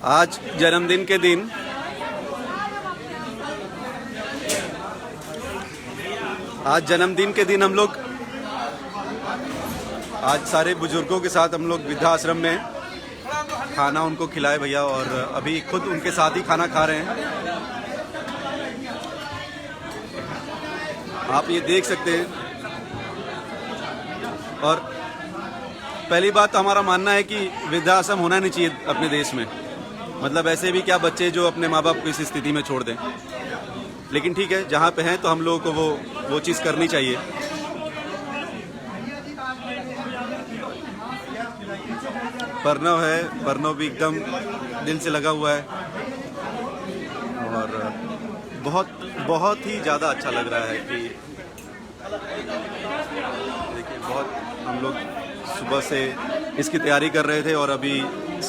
आज जन्मदिन के दिन हम लोग आज सारे बुजुर्गों के साथ हम लोग वृद्धाश्रम में खाना उनको खिलाए भैया, और अभी खुद उनके साथ ही खाना खा रहे हैं। आप ये देख सकते हैं। और पहली बात तो हमारा मानना है कि वृद्धाश्रम होना नहीं चाहिए अपने देश में। मतलब ऐसे भी क्या बच्चे जो अपने माँ बाप को इस स्थिति में छोड़ दें, लेकिन ठीक है, जहाँ पे हैं तो हम लोगों को वो चीज़ करनी चाहिए। प्रणव है, प्रणव भी एकदम दिल से लगा हुआ है और बहुत ही ज़्यादा अच्छा लग रहा है कि देखिए, बहुत हम लोग सुबह से इसकी तैयारी कर रहे थे और अभी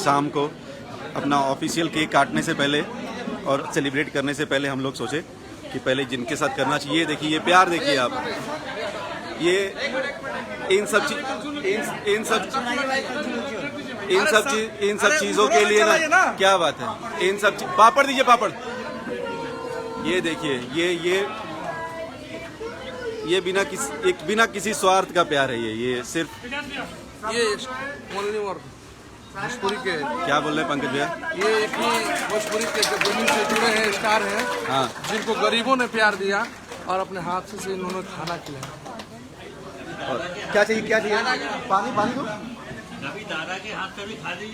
शाम को अपना ऑफिशियल केक काटने से पहले और सेलिब्रेट करने से पहले हम लोग सोचे कि पहले जिनके साथ करना चाहिए। देखिए ये प्यार, देखिए आप, ये इन सब चीज़ों के लिए ना, क्या बात है, इन सब पापड़ दीजिए, पापड़। ये देखिए, ये बिना किसी स्वार्थ का प्यार है। ये सिर्फ ये भोजपुरी के, क्या बोल रहे हैं पंकज भैया, ये एक ही भोजपुरी के जमीन से जुड़े हैं स्टार हैं, हाँ, जिनको गरीबों ने प्यार दिया और अपने हाथ से इन्होंने खाना खिलाया। और क्या चाहिए, पानी दो।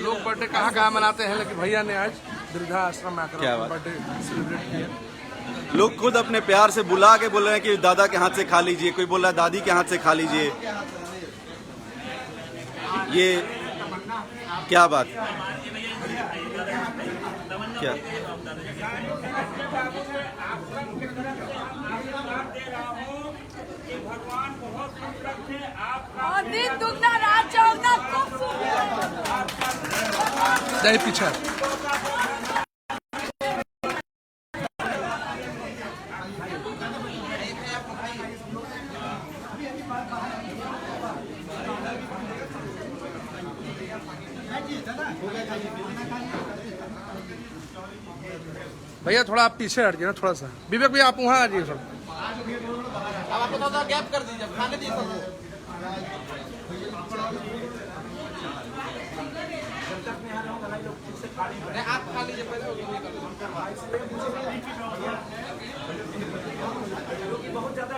लोग बर्थडे कहाँ मनाते हैं, लेकिन भैया ने आज वृद्धाश्रम में आकर बर्थडे सेलिब्रेट किया। लोग खुद अपने प्यार से बुला के बोल रहे हैं कि दादा के हाथ से खा लीजिए, कोई बोल रहा है दादी के हाथ से खा लीजिए। ये क्या बात, क्या जय पीछा। भैया थोड़ा आप पीछे हट जाइए ना, थोड़ा सा। विवेक भैया आप वहाँ आ जाइए थोड़ा। अब आपको थोड़ा गैप कर दीजिए, खाने दीजिए सबको। आप खा लीजिए पहले, बहुत ज़्यादा